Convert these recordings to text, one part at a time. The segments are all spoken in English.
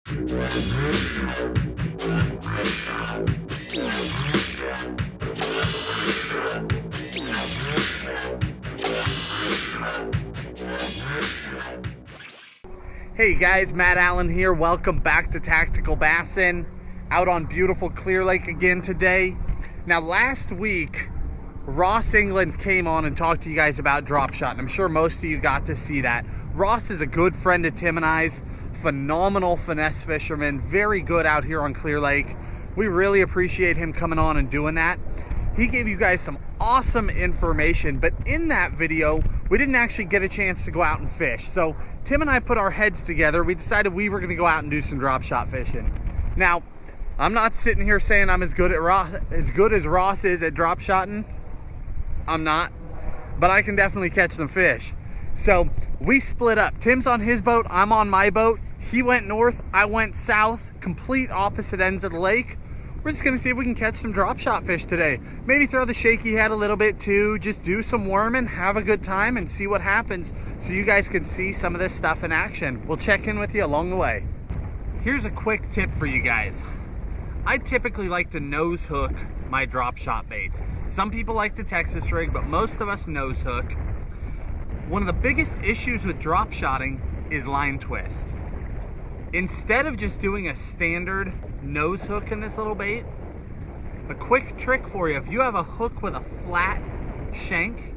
Hey guys, Matt Allen here. Welcome back to Tacticalbassin. Out on beautiful Clearlake again today. Now last week, Ross England came on and talked to you guys about Dropshot, and I'm sure most of you got to see that. Ross is a good friend of Tim and I's, phenomenal finesse fisherman, very good out here on Clearlake. We really appreciate him coming on and doing that. He gave you guys some awesome information, but in that video, we didn't actually get a chance to go out and fish. So Tim and I put our heads together. We decided we were gonna go out and do some drop shot fishing. Now, I'm not sitting here saying I'm as good as Ross is at drop shotting. I'm not, but I can definitely catch some fish. So we split up. Tim's on his boat, I'm on my boat. He went north, I went south, complete opposite ends of the lake. We're just gonna see if we can catch some drop shot fish today. Maybe throw the shaky head a little bit too, just do some worming, have a good time and see what happens so you guys can see some of this stuff in action. We'll check in with you along the way. Here's a quick tip for you guys. I typically like to nose hook my drop shot baits. Some people like the Texas rig, but most of us nose hook. One of the biggest issues with drop shotting is line twist. Instead of just doing a standard nose hook in this little bait, a quick trick for you, if you have a hook with a flat shank,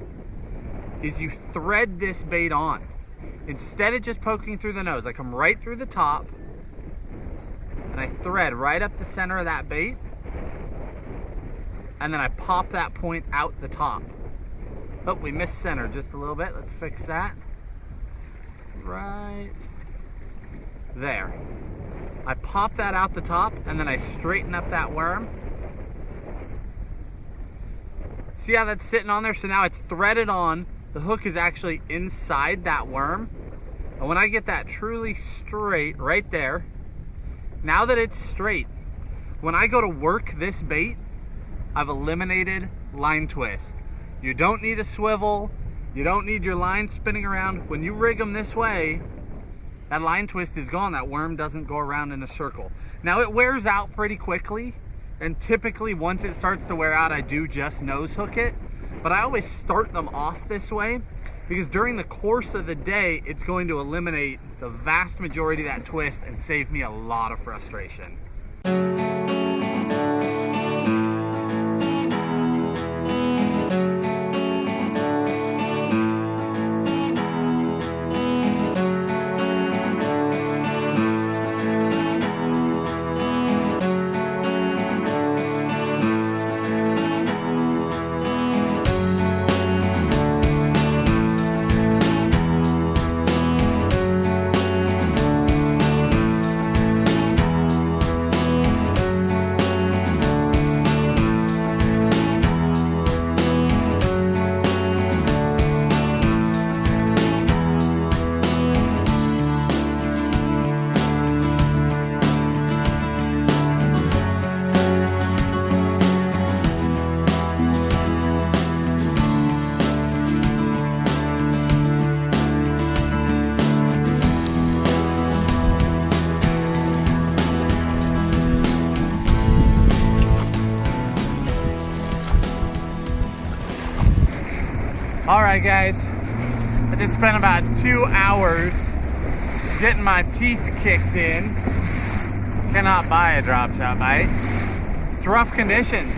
is you thread this bait on. Instead of just poking through the nose, I come right through the top and I thread right up the center of that bait, and then I pop that point out the top. Oh, we missed center just a little bit. Let's fix that. Right there. I pop that out the top and then I straighten up that worm. See how that's sitting on there? So now it's threaded on. The hook is actually inside that worm. And when I get that truly straight right there, now that it's straight, when I go to work this bait, I've eliminated line twist. You don't need a swivel. You don't need your line spinning around. When you rig them this way, that line twist is gone. That worm doesn't go around in a circle. Now it wears out pretty quickly, and typically once it starts to wear out, I do just nose hook it. But I always start them off this way because during the course of the day, it's going to eliminate the vast majority of that twist and save me a lot of frustration. All right, guys, I just spent about 2 hours getting my teeth kicked in. Cannot buy a drop shot bite. It's rough conditions.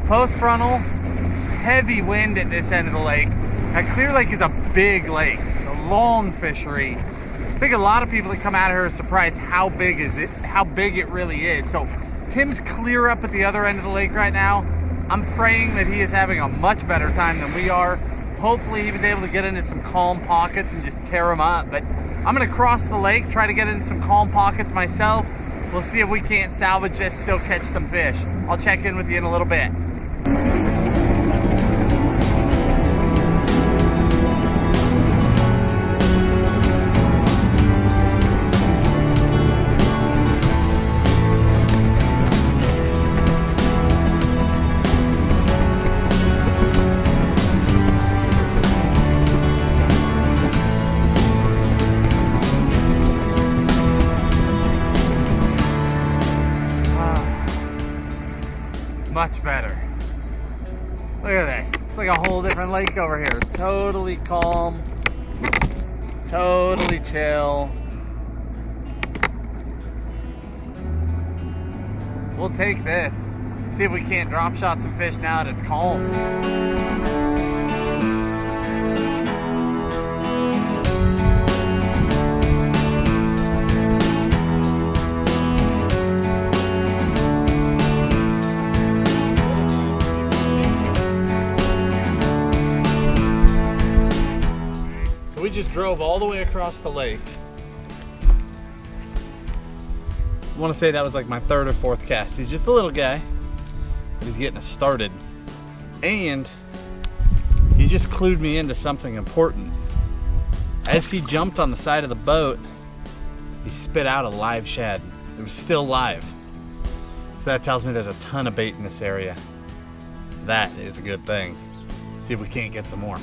Post frontal, heavy wind at this end of the lake. Now, Clearlake is a big lake, a long fishery. I think a lot of people that come out here are surprised how big it really is. So Tim's clear up at the other end of the lake right now. I'm praying that he is having a much better time than we are. Hopefully he was able to get into some calm pockets and just tear them up. But I'm gonna cross the lake, try to get into some calm pockets myself. We'll see if we can't salvage this, still catch some fish. I'll check in with you in a little bit. Much better. Look at this. It's like a whole different lake over here. Totally calm. Totally chill. We'll take this. See if we can't drop shot some fish now that it's calm. We just drove all the way across the lake. I want to say that was like my third or fourth cast. He's just a little guy, but he's getting us started. And he just clued me into something important. As he jumped on the side of the boat, he spit out a live shad. It was still live. So that tells me there's a ton of bait in this area. That is a good thing. See if we can't get some more.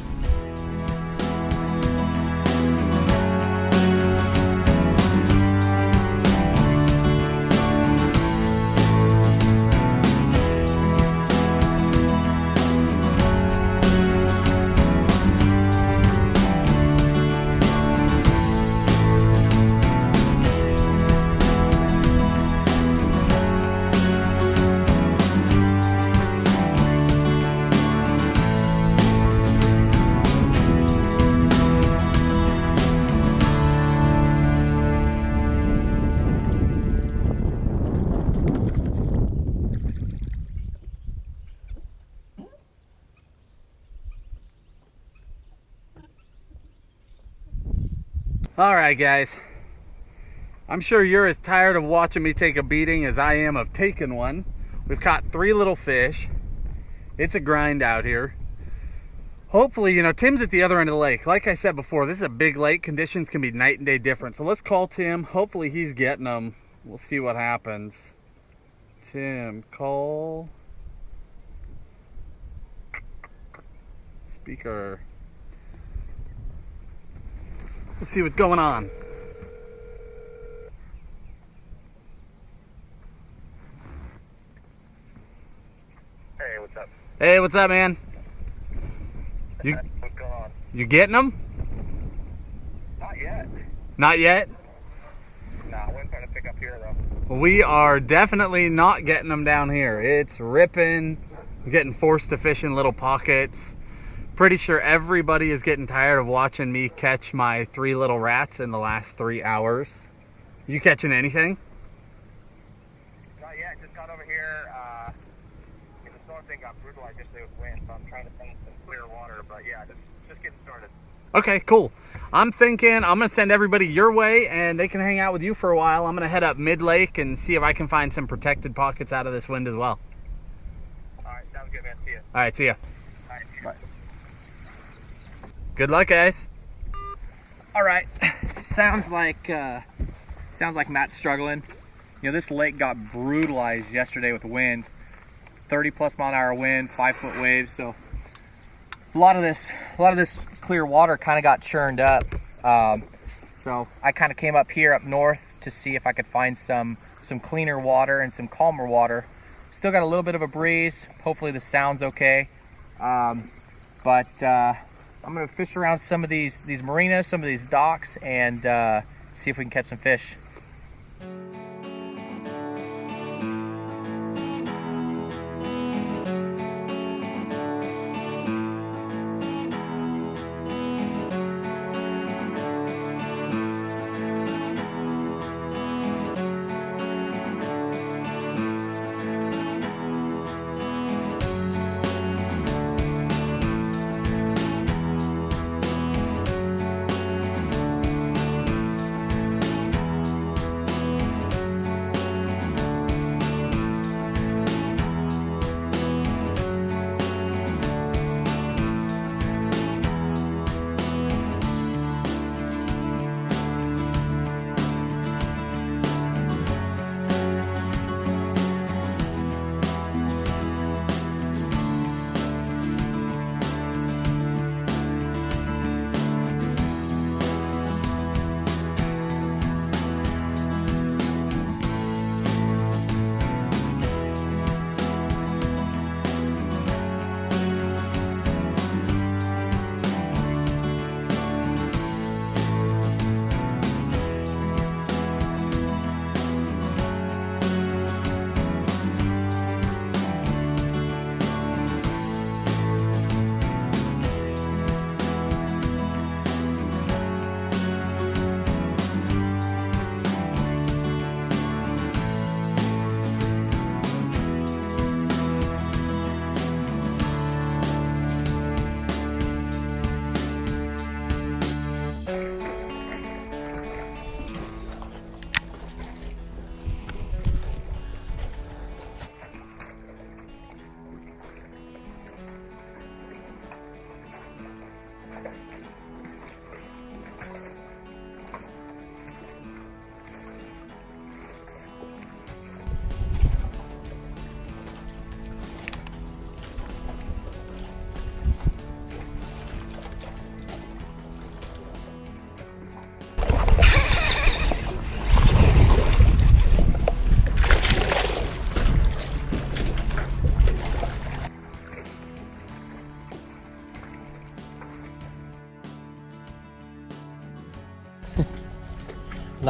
All right, guys. I'm sure you're as tired of watching me take a beating as I am of taking one. We've caught 3 little fish. It's a grind out here. Hopefully, you know, Tim's at the other end of the lake. Like I said before, this is a big lake. Conditions can be night and day different. So let's call Tim. Hopefully he's getting them. We'll see what happens. Tim, call. Speaker. Let's see what's going on. Hey, what's up? Hey, what's up, man? What's going on? You getting them? Not yet. Not yet? Nah, I wasn't trying to pick up here, though. We are definitely not getting them down here. It's ripping. I'm getting forced to fish in little pockets. Pretty sure everybody is getting tired of watching me catch my 3 little rats in the last 3 hours. You catching anything? Not yet. Just got over here. The storm thing got brutalized yesterday with wind, so I'm trying to find some clear water. But yeah, just getting started. Okay, cool. I'm thinking I'm going to send everybody your way and they can hang out with you for a while. I'm going to head up mid-lake and see if I can find some protected pockets out of this wind as well. All right, sounds good, man. See ya. All right, see ya. All right, bye. Good luck, guys. All right, sounds like Matt's struggling. You know, this lake got brutalized yesterday with wind, 30+ mile-an-hour wind, 5-foot waves. So a lot of this clear water kind of got churned up. So I kind of came up here up north to see if I could find some cleaner water and some calmer water. Still got a little bit of a breeze. Hopefully the sound's okay. I'm gonna fish around some of these marinas, some of these docks, and see if we can catch some fish.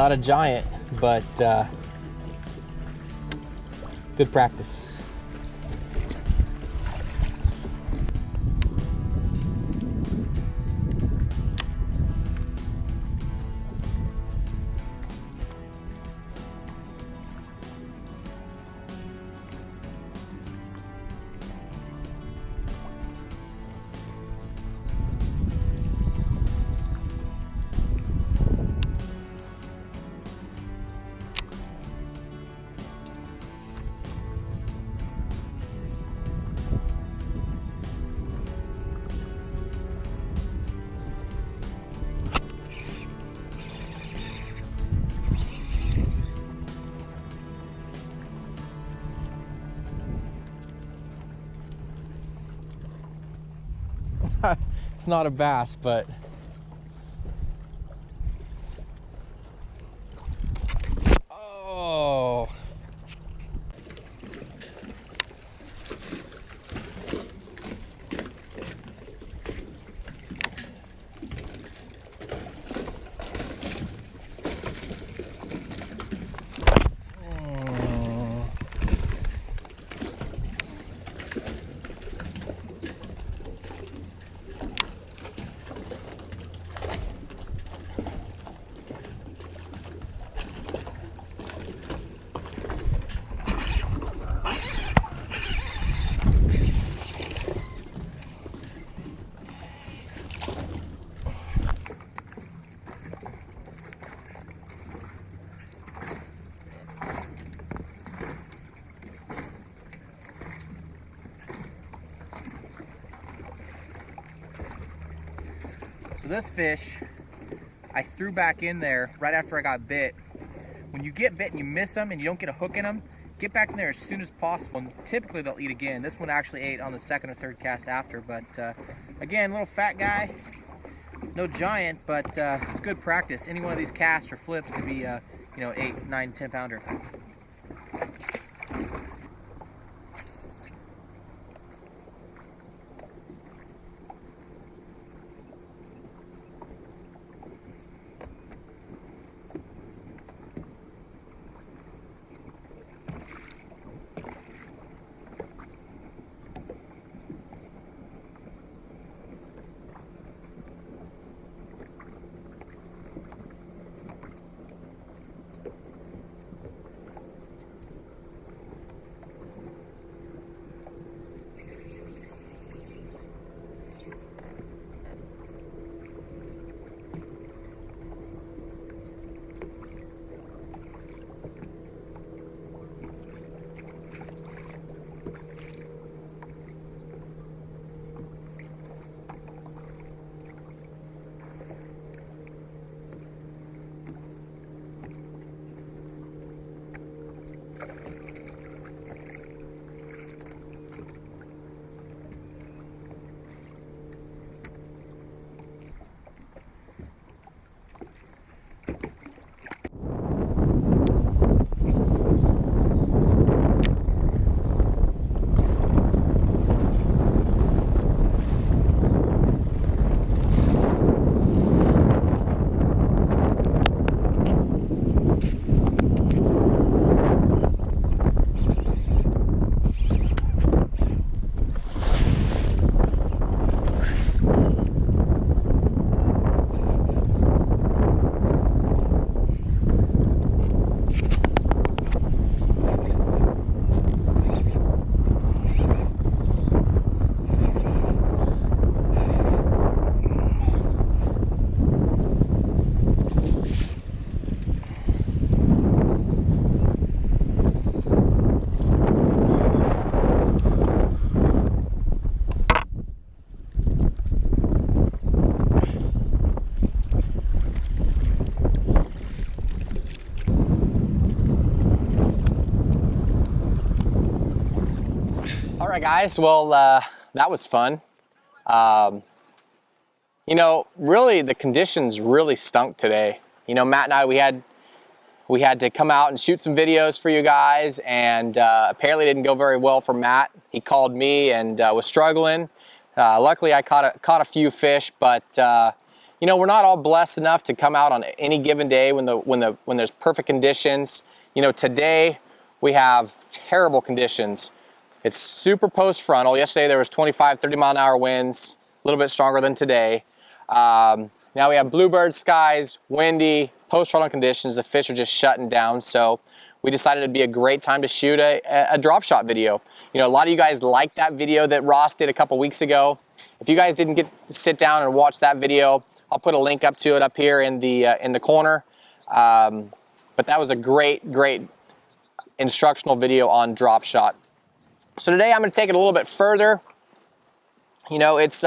Not a giant, but good practice. It's not a bass, but oh. So this fish, I threw back in there right after I got bit. When you get bit and you miss them and you don't get a hook in them, get back in there as soon as possible, and typically they'll eat again. This one actually ate on the second or third cast after, but again, little fat guy, no giant, but it's good practice. Any one of these casts or flips could be, you know, 8, 9, 10 pounder. All right, guys, well, that was fun. You know, really the conditions really stunk today. You know, Matt and I, we had to come out and shoot some videos for you guys, and apparently it didn't go very well for Matt. He called me and was struggling. Luckily I caught a few fish, but you know, we're not all blessed enough to come out on any given day when there's perfect conditions. You know, today we have terrible conditions. It's super post frontal. Yesterday there was 25, 30 mile an hour winds, a little bit stronger than today. Now we have bluebird skies, windy, post frontal conditions. The fish are just shutting down. So we decided it'd be a great time to shoot a drop shot video. You know, a lot of you guys liked that video that Ross did a couple weeks ago. If you guys didn't get to sit down and watch that video, I'll put a link up to it up here in the corner. But that was a great instructional video on drop shot. So today I'm going to take it a little bit further. You know, it's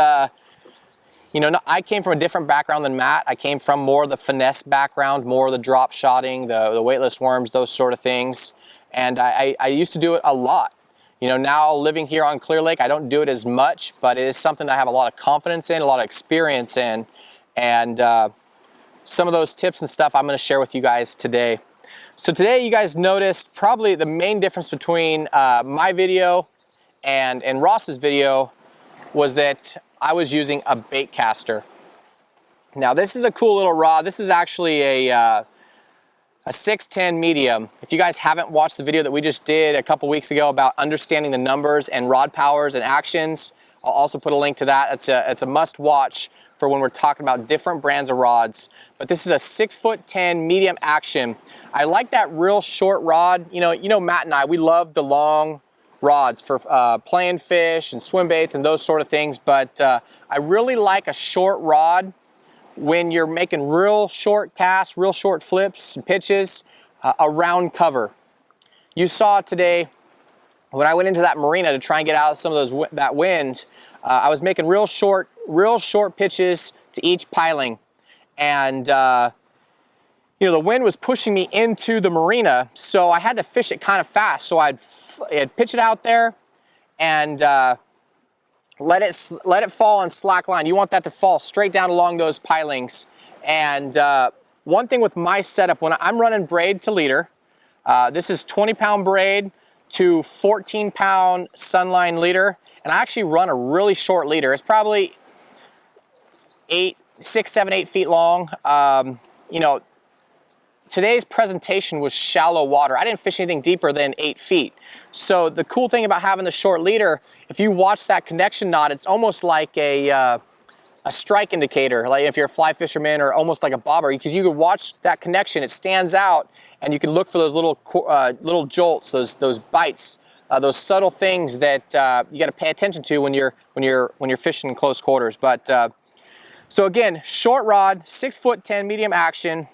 you know, I came from a different background than Matt. I came from more of the finesse background, more of the drop shotting, the weightless worms, those sort of things. And I used to do it a lot. You know, now living here on Clearlake, I don't do it as much, but it is something that I have a lot of confidence in, a lot of experience in. And some of those tips and stuff I'm going to share with you guys today. So today you guys noticed probably the main difference between my video and Ross's video was that I was using a bait caster. Now this is a cool little rod. This is actually a 610 medium. If you guys haven't watched the video that we just did a couple weeks ago about understanding the numbers and rod powers and actions, I'll also put a link to that. It's a must watch for when we're talking about different brands of rods. But this is a 6'10" medium action. I like that real short rod. You know Matt and I, we love the long rods for playing fish and swim baits and those sort of things. But I really like a short rod when you're making real short casts, real short flips and pitches around cover. You saw today when I went into that marina to try and get out of some of that wind, I was making real short pitches to each piling. And you know, the wind was pushing me into the marina, so I had to fish it kind of fast. So I'd pitch it out there and let it fall on slack line. You want that to fall straight down along those pilings. And one thing with my setup, when I'm running braid to leader, this is 20-pound braid to 14-pound sunline leader, and I actually run a really short leader. It's probably 6, 7, 8 feet long. You know, today's presentation was shallow water. I didn't fish anything deeper than 8 feet. So the cool thing about having the short leader, if you watch that connection knot, it's almost like a strike indicator, like if you're a fly fisherman, or almost like a bobber, because you can watch that connection. It stands out, and you can look for those little jolts, those bites, those subtle things that you got to pay attention to when you're fishing in close quarters. But so again, short rod, 6'10" medium action.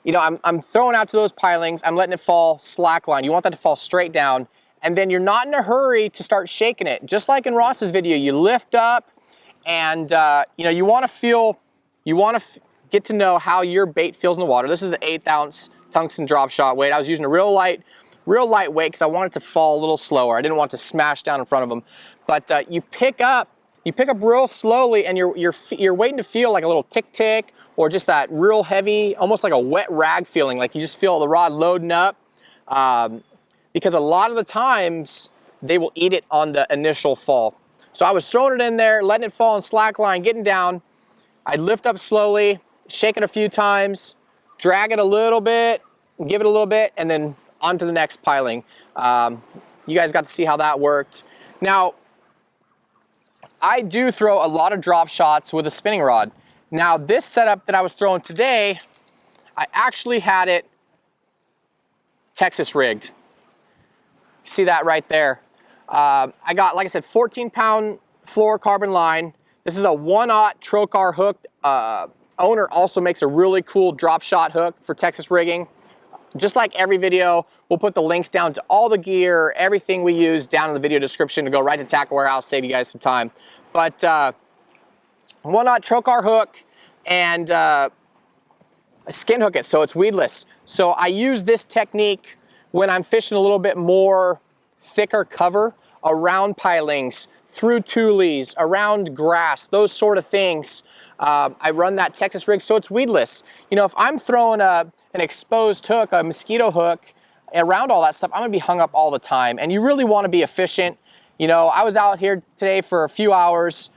You know, I'm throwing out to those pilings. I'm letting it fall slack line. You want that to fall straight down, and then you're not in a hurry to start shaking it. Just like in Ross's video, you lift up, and you know, you want to get to know how your bait feels in the water. This is the 1/8 ounce tungsten drop shot weight. I was using a real light weight because I wanted to fall a little slower. I didn't want to smash down in front of them. But you pick up real slowly, and you're waiting to feel like a little tick tick, or just that real heavy, almost like a wet rag feeling, like you just feel the rod loading up. Because a lot of the times they will eat it on the initial fall. So I was throwing it in there, letting it fall in slack line, getting down. I'd lift up slowly, shake it a few times, drag it a little bit, give it a little bit, and then on to the next piling. You guys got to see how that worked. Now, I do throw a lot of drop shots with a spinning rod. Now, this setup that I was throwing today, I actually had it Texas rigged. See that right there? I got, like I said, 14-pound fluorocarbon line. This is a 1/0 trocar hook. Owner also makes a really cool drop shot hook for Texas rigging. Just like every video, we'll put the links down to all the gear, everything we use down in the video description to go right to Tackle Warehouse, save you guys some time. But 1/0 trocar hook and a skin hook it so it's weedless. So I use this technique when I'm fishing a little bit more thicker cover around pilings, through tules, around grass, those sort of things. I run that Texas rig so it's weedless. You know, if I'm throwing an exposed hook, a mosquito hook, around all that stuff, I'm gonna be hung up all the time. And you really wanna be efficient. You know, I was out here today for a few hours.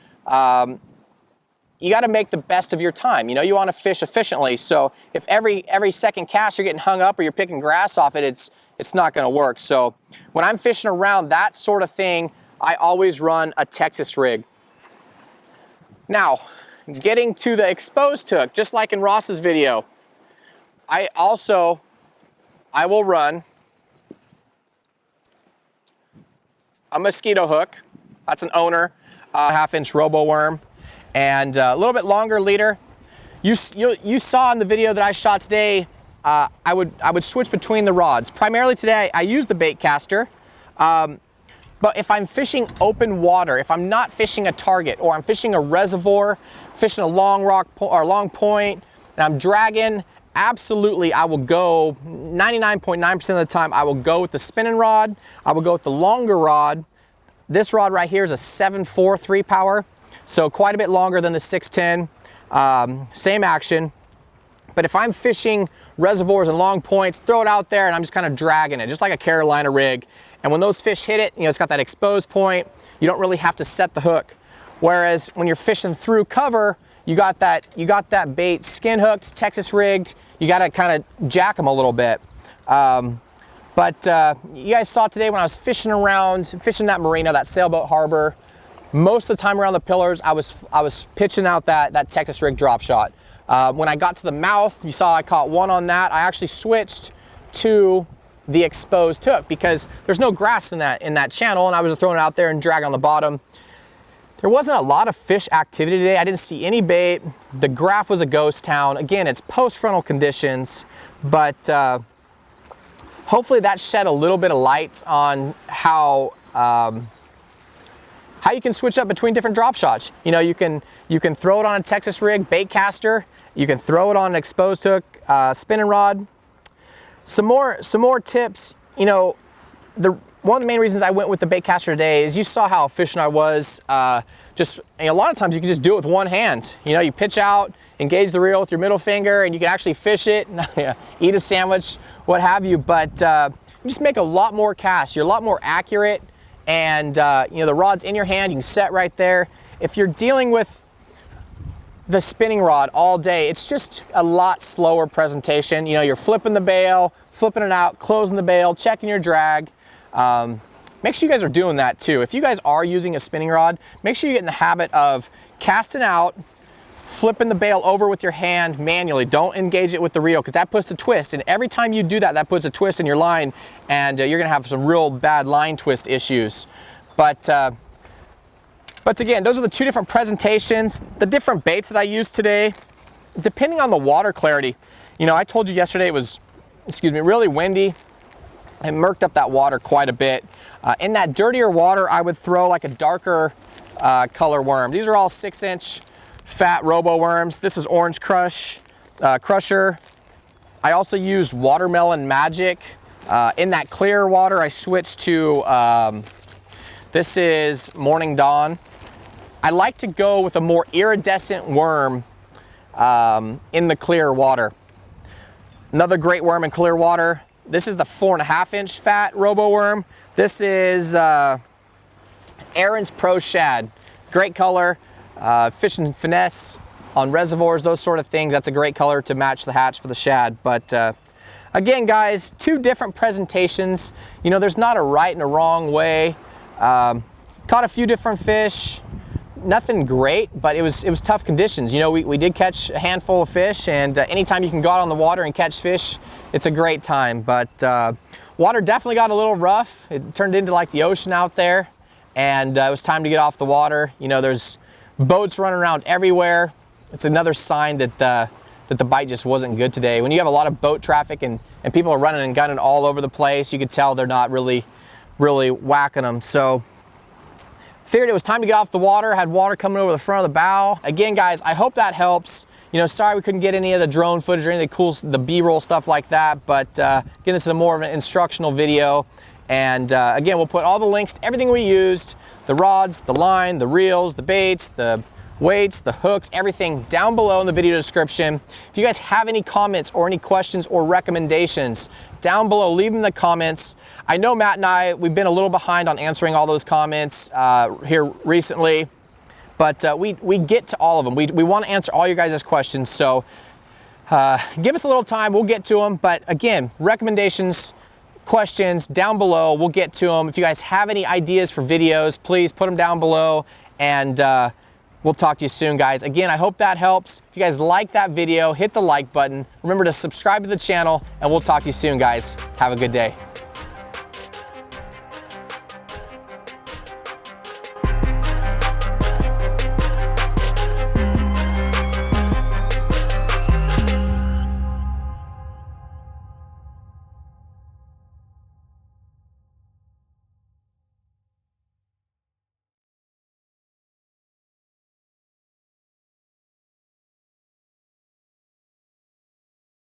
you got to make the best of your time. You know, you want to fish efficiently. So if every second cast you're getting hung up or you're picking grass off it, it's not going to work. So when I'm fishing around that sort of thing, I always run a Texas rig. Now, getting to the exposed hook, just like in Ross's video, I will run a mosquito hook. That's an owner, 1/2-inch robo worm, and a little bit longer leader. You saw in the video that I shot today, I would switch between the rods. Primarily today, I use the bait caster. But if I'm fishing open water, if I'm not fishing a target, or I'm fishing a reservoir, fishing a long rock or long point, and I'm dragging, absolutely I will go 99.9% of the time. I will go with the spinning rod. I will go with the longer rod. This rod right here is a 7.4 3-power, so quite a bit longer than the 610. Same action. But if I'm fishing reservoirs and long points, throw it out there and I'm just kind of dragging it, just like a Carolina rig. And when those fish hit it, you know, it's got that exposed point. You don't really have to set the hook. Whereas when you're fishing through cover, you got that bait skin hooked, Texas rigged. You got to kind of jack them a little bit. But you guys saw today when I was fishing that marina, that sailboat harbor, most of the time around the pillars, I was pitching out that Texas rig drop shot. When I got to the mouth, you saw I caught one on that. I actually switched to the exposed hook because there's no grass in that channel, and I was throwing it out there and dragging on the bottom. There wasn't a lot of fish activity today. I didn't see any bait. The graph was a ghost town. Again, it's post-frontal conditions, but hopefully that shed a little bit of light on how you can switch up between different drop shots. You know, you can throw it on a Texas rig bait caster. You can throw it on an exposed hook spinning rod. Some more tips. You know, one of the main reasons I went with the bait caster today is you saw how efficient I was. Just a lot of times you can just do it with one hand. You know, you pitch out, engage the reel with your middle finger, and you can actually fish it, eat a sandwich, what have you. But you just make a lot more casts. You're a lot more accurate, and you know, the rod's in your hand. You can set right there. If you're dealing with the spinning rod all day, it's just a lot slower presentation. You know, you're flipping the bail, flipping it out, closing the bail, checking your drag. Make sure you guys are doing that too. If you guys are using a spinning rod, make sure you get in the habit of casting out, flipping the bail over with your hand manually. Don't engage it with the reel because that puts a twist. And every time you do that, that puts a twist in your line, and you're gonna have some real bad line twist issues. But again, those are the two different presentations, the different baits that I used today, depending on the water clarity. You know, I told you yesterday it was, really windy. It murked up that water quite a bit. In that dirtier water, I would throw like a darker color worm. These are all 6-inch fat robo worms. This is Orange Crusher. I also use Watermelon Magic. In that clear water, I switched to, this is Morning Dawn. I like to go with a more iridescent worm in the clear water. Another great worm in clear water. This is the 4.5-inch fat robo worm. This is Aaron's Pro Shad. Great color, fishing finesse on reservoirs, those sort of things. That's a great color to match the hatch for the shad. But again, guys, two different presentations. You know, there's not a right and a wrong way. Caught a few different fish. Nothing great, but it was tough conditions. You know, we did catch a handful of fish, and anytime you can go out on the water and catch fish, it's a great time. But water definitely got a little rough. It turned into like the ocean out there, and it was time to get off the water. You know, there's boats running around everywhere. It's another sign that the bite just wasn't good today. When you have a lot of boat traffic and people are running and gunning all over the place, you could tell they're not really whacking them. So figured it was time to get off the water. Had water coming over the front of the bow. Again, guys, I hope that helps. You know, sorry we couldn't get any of the drone footage or any of the cool, the B-roll stuff like that. But again, this is more of an instructional video. And again, we'll put all the links to everything we used, the rods, the line, the reels, the baits, the weights, the hooks, everything down below in the video description. If you guys have any comments or any questions or recommendations, down below, leave them in the comments. I know Matt and we've been a little behind on answering all those comments here recently, but we get to all of them. We want to answer all your guys' questions, so give us a little time, we'll get to them. But again, recommendations, questions down below, we'll get to them. If you guys have any ideas for videos, please put them down below, and we'll talk to you soon, guys. Again, I hope that helps. If you guys like that video, hit the like button. Remember to subscribe to the channel, and we'll talk to you soon, guys. Have a good day.